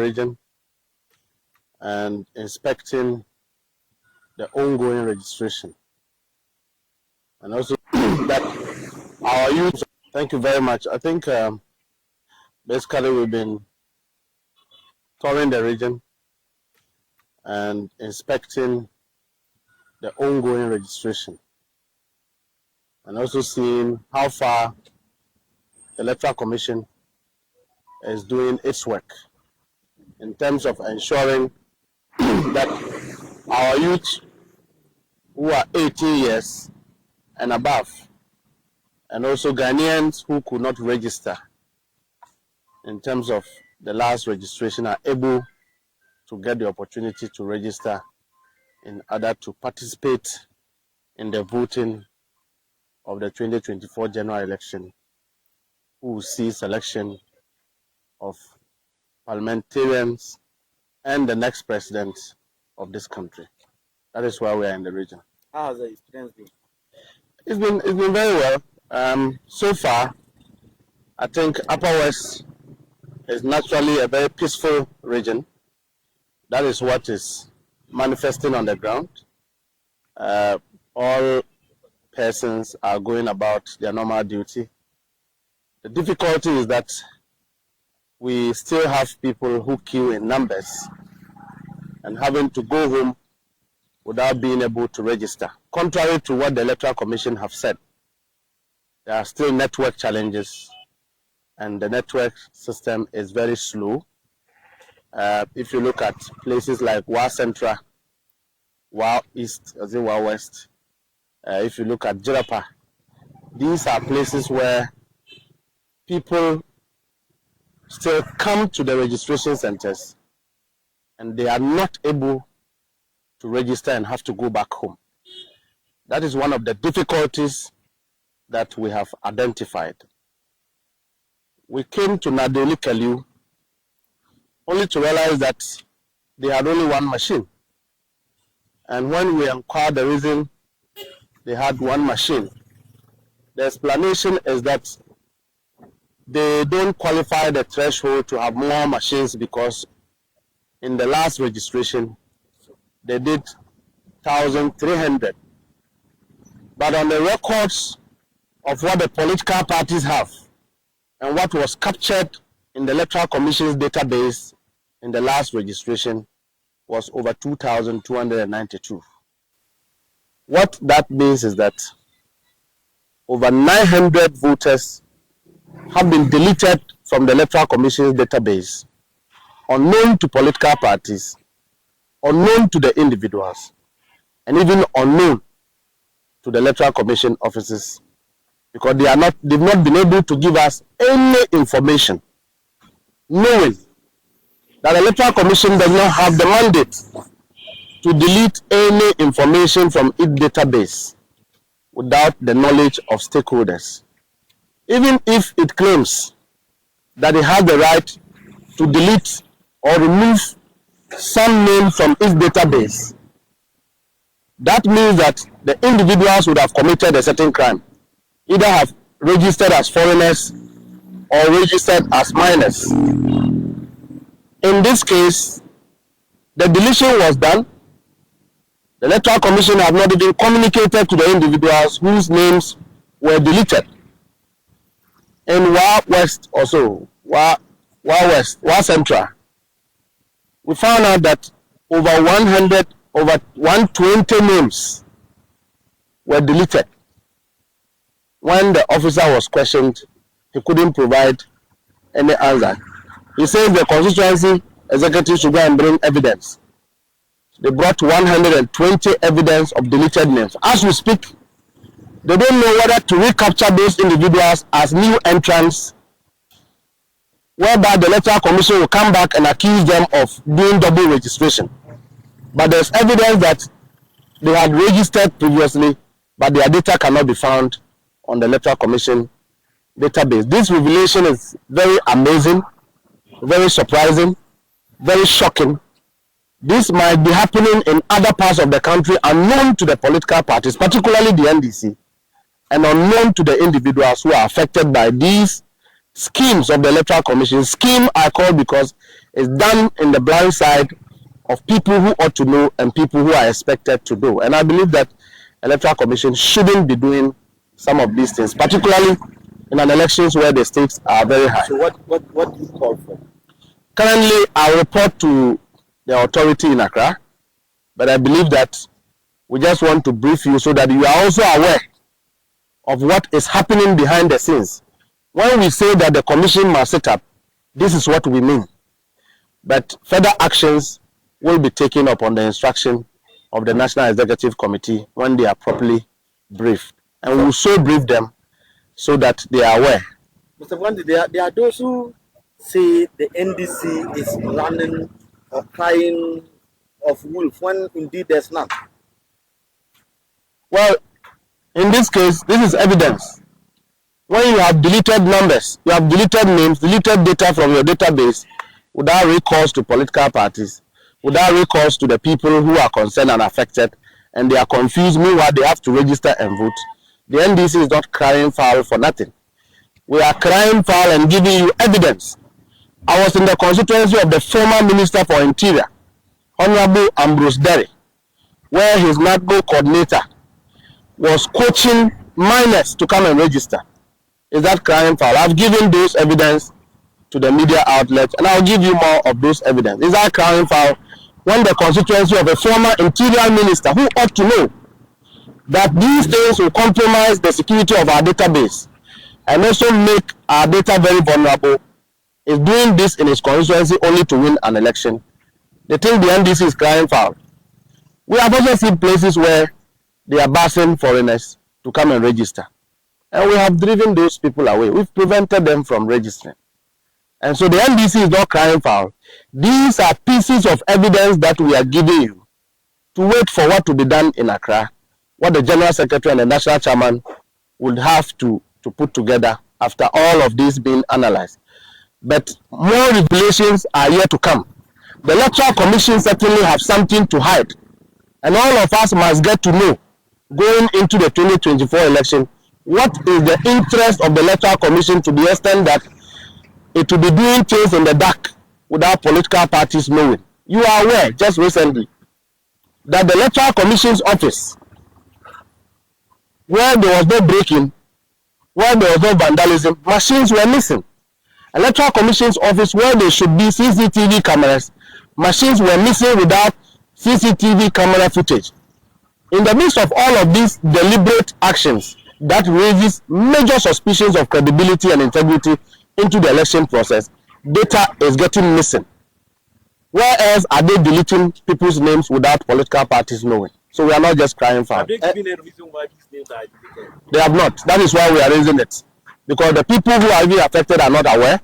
region and inspecting the ongoing registration. And also that our youth, thank you very much. I think basically we've been touring the region and inspecting the ongoing registration and also seeing how far the Electoral Commission is doing its work in terms of ensuring that our youth who are 18 years and above, and also Ghanaians who could not register in terms of the last registration, are able to get the opportunity to register in order to participate in the voting of the 2024 general election, who will see selection of parliamentarians and the next president of this country. That is why we are in the region. How has the experience been? It's been very well. So far, I think Upper West is naturally a very peaceful region. That is what is manifesting on the ground. All persons are going about their normal duty. The difficulty is that we still have people who queue in numbers and having to go home without being able to register. Contrary to what the Electoral Commission have said, there are still network challenges and the network system is very slow. If you look at places like Wa Central, Wa East, as in Wa West, if you look at Jirapa, these are places where people still come to the registration centers and they are not able to register and have to go back home. That is one of the difficulties that we have identified. We came to Nandom only to realize that they had only one machine. And when we inquired the reason they had one machine, the explanation is that they don't qualify the threshold to have more machines because in the last registration, they did 1,300. But on the records of what the political parties have and what was captured in the Electoral Commission's database in the last registration was over 2,292. What that means is that over 900 voters have been deleted from the Electoral Commission's database, unknown to political parties, unknown to the individuals, and even unknown to the Electoral Commission offices, because they've not been able to give us any information, knowing that the Electoral Commission does not have the mandate to delete any information from its database without the knowledge of stakeholders. Even if it claims that it has the right to delete or remove some name from its database, that means that the individuals would have committed a certain crime, either have registered as foreigners or registered as minors. In this case, the deletion was done. The Electoral Commission have not even communicated to the individuals whose names were deleted. In Wa West also, Wa Central, we found out that over 120 names were deleted. When the officer was questioned, he couldn't provide any answer. He says the constituency executive should go and bring evidence. They brought 120 evidence of deleted names. As we speak, they don't know whether to recapture those individuals as new entrants, whereby the Electoral Commission will come back and accuse them of doing double registration. But there's evidence that they had registered previously, but their data cannot be found on the Electoral Commission database. This revelation is very amazing, very surprising, very shocking. This might be happening in other parts of the country unknown to the political parties, particularly the NDC, and unknown to the individuals who are affected by these schemes of the Electoral Commission. Scheme I call because is done in the blind side of people who ought to know and people who are expected to know. And I believe that Electoral Commission shouldn't be doing some of these things, particularly in an elections where the stakes are very high. So what do you call for? Currently, I report to the authority in Accra, but I believe that we just want to brief you so that you are also aware of what is happening behind the scenes. When we say that the commission must set up, this is what we mean. But further actions will be taken upon the instruction of the National Executive Committee when they are properly briefed. And we will so brief them so that they are aware. Mr. Wandi, there are those who say the NDC is running or crying of wolf when indeed there's none. Well, in this case, this is evidence. When you have deleted numbers, you have deleted names, deleted data from your database without recourse to political parties, without recourse to the people who are concerned and affected, and they are confused, meanwhile they have to register and vote. The NDC is not crying foul for nothing. We are crying foul and giving you evidence. I was in the constituency of the former Minister for Interior, Honorable Ambrose Derry, where his NADMO coordinator was coaching minors to come and register. Is that crying foul? I've given those evidence to the media outlets, and I'll give you more of those evidence. Is that crying foul when the constituency of a former Interior Minister who ought to know that these things will compromise the security of our database and also make our data very vulnerable, is doing this in his constituency only to win an election? They think the NDC is crying foul. We have also seen places where they are busing foreigners to come and register. And we have driven those people away. We've prevented them from registering. And so the NDC is not crying foul. These are pieces of evidence that we are giving you to wait for what to be done in Accra, what the General Secretary and the National Chairman would have to put together after all of this being analyzed. But more revelations are yet to come. The Electoral Commission certainly have something to hide. And all of us must get to know, going into the 2024 election, what is the interest of the Electoral Commission to the extent that it will be doing things in the dark without political parties knowing. You are aware just recently that the Electoral Commission's office, where there was no breaking, where there was no vandalism, machines were missing. Electoral Commission's office, where there should be CCTV cameras, machines were missing without CCTV camera footage. In the midst of all of these deliberate actions, that raises major suspicions of credibility and integrity into the election process, data is getting missing. Where else are they deleting people's names without political parties knowing? So we are not just crying foul. Have they given a reason why these names are deleted? They have not. That is why we are raising it. Because the people who are being affected are not aware,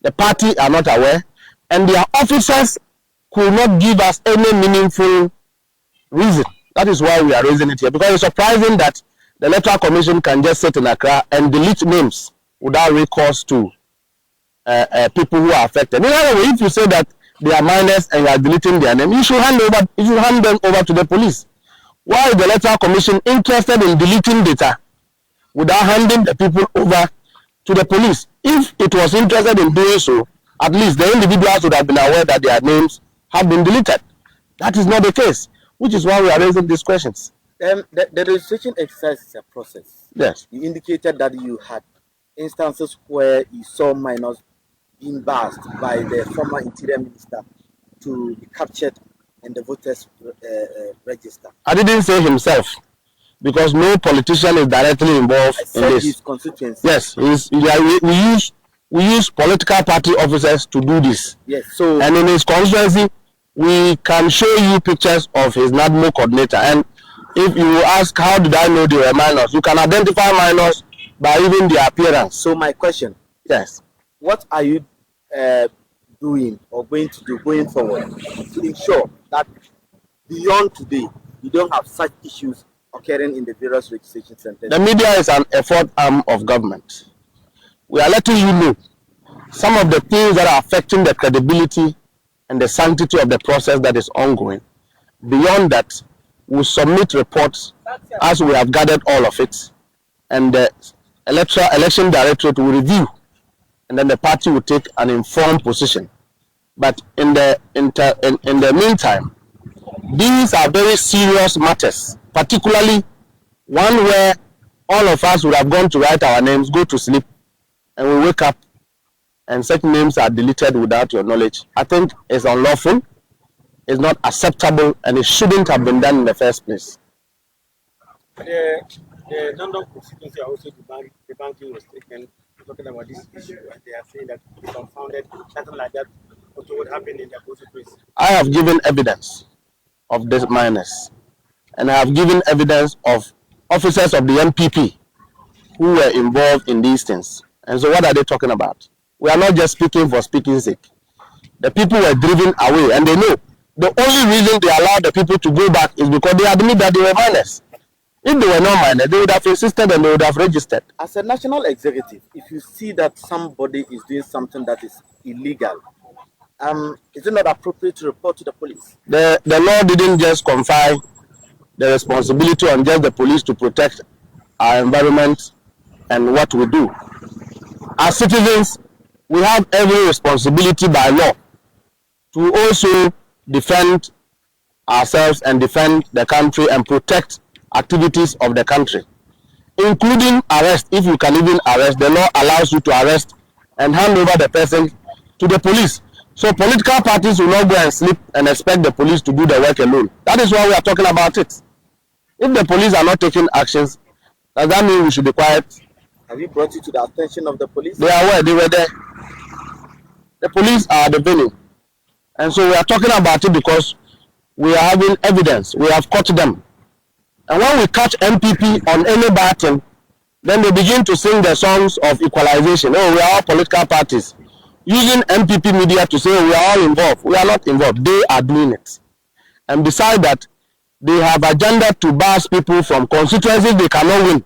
the party are not aware, and their officers could not give us any meaningful reason. That is why we are raising it here. Because it's surprising that the Electoral Commission can just sit in Accra and delete names without recourse to people who are affected. In other words, if you say that they are minors and you are deleting their name, you should hand them over to the police. Why is the Electoral Commission interested in deleting data without handing the people over to the police? If it was interested in doing so, at least the individuals would have been aware that their names have been deleted. That is not the case, which is why we are raising these questions. The registration exercise is a process. Yes. You indicated that you had instances where you saw minors being bashed by the former Interior Minister to be captured and the voters register. I didn't say himself, because no politician is directly involved in this. His constituency. Yes, we use political party officers to do this. Yes. So, and in his constituency, we can show you pictures of his NADMO coordinator. And if you ask how did I know they were minors, you can identify minors by even their appearance. So my question. Yes. What are you doing or going to do going forward to ensure that beyond today you don't have such issues occurring in the various registration centers? The media is an effort arm of government. We are letting you know some of the things that are affecting the credibility and the sanctity of the process that is ongoing. Beyond that, we submit reports as we have gathered all of it, and the election directorate will review, and then the party will take an informed position But in the meantime, these are very serious matters, particularly one where all of us would have gone to write our names, go to sleep, and we wake up and such names are deleted without your knowledge. I think it's unlawful, it's not acceptable, and it shouldn't have been done in the first place. The Nandom constituency are also debunking your statement talking about this issue, and they are saying that it's unfounded, something like that also would happen in their constituency. I have given evidence of this minus, and I have given evidence of officers of the MPP who were involved in these things. And so what are they talking about? We are not just speaking for speaking's sake. The people were driven away, and they know the only reason they allowed the people to go back is because they admit that they were minors. If they were not minors, they would have insisted and they would have registered. As a national executive, if you see that somebody is doing something that is illegal, is it not appropriate to report to the police? The law didn't just confer the responsibility on just the police to protect our environment and what we do. As citizens, we have every responsibility by law to also defend ourselves and defend the country and protect activities of the country, including arrest. If you can even arrest, the law allows you to arrest and hand over the person to the police. So political parties will not go and sleep and expect the police to do the work alone. That is why we are talking about it. If the police are not taking actions, does that mean we should be quiet? Have you brought it to the attention of the police? They are aware, they were there. The police are the venue. And so we are talking about it because we are having evidence. We have caught them. And when we catch MPP on any bad thing, then they begin to sing the songs of equalization. Oh, we are all political parties. Using MPP media to say, oh, we are all involved. We are not involved. They are doing it. And besides that, they have agenda to bars people from constituencies they cannot win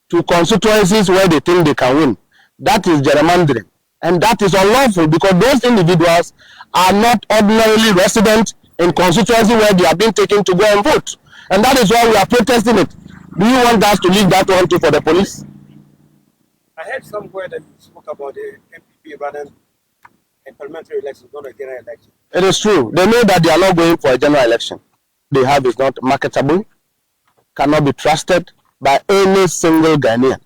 to constituencies where they think they can win. That is gerrymandering. And that is unlawful because those individuals are not ordinarily resident in constituency where they have been taken to go and vote. And that is why we are protesting it. Do you want us to leave that one to for the police? I heard somewhere that you spoke about the MPP rather than a parliamentary election, not a general election. It is true. They know that they are not going for a general election. They have is not marketable, cannot be trusted by any single Ghanaian.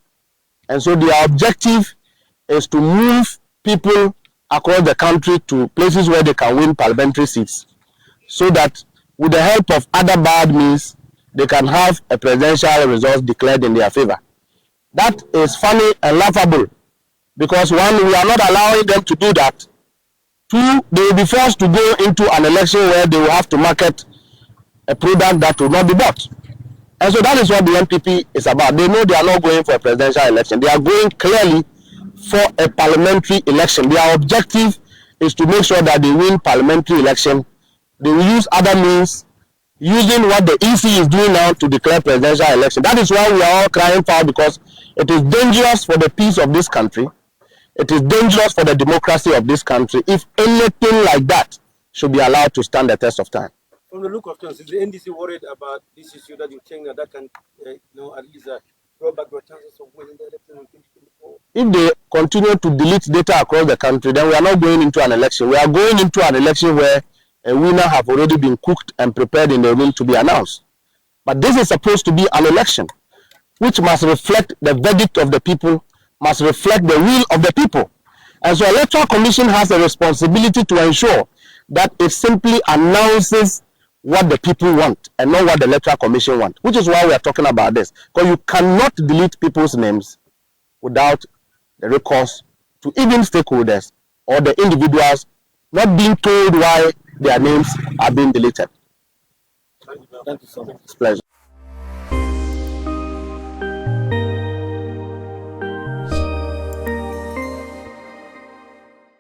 And so their objective is to move people across the country to places where they can win parliamentary seats, so that with the help of other bad means, they can have a presidential result declared in their favor. That is funny and laughable because one, we are not allowing them to do that. Two, they will be forced to go into an election where they will have to market a product that will not be bought. And so that is what the MPP is about. They know they are not going for a presidential election. They are going clearly for a parliamentary election. Their objective is to make sure that they win parliamentary election. They will use other means, using what the EC is doing now to declare presidential election. That is why we are all crying foul, because it is dangerous for the peace of this country. It is dangerous for the democracy of this country if anything like that should be allowed to stand the test of time. From the look of things, is the NDC worried about this issue that you think that can, at least draw back your chances of winning the election in 2024? If they continue to delete data across the country, then we are not going into an election. We are going into an election where a winner have already been cooked and prepared in the room to be announced. But this is supposed to be an election which must reflect the verdict of the people, must reflect the will of the people. And so Electoral Commission has a responsibility to ensure that it simply announces what the people want and not what the Electoral Commission want, which is why we are talking about this. Because you cannot delete people's names without the recourse to even stakeholders or the individuals not being told why their names are being deleted. Thank you so much. It's a pleasure.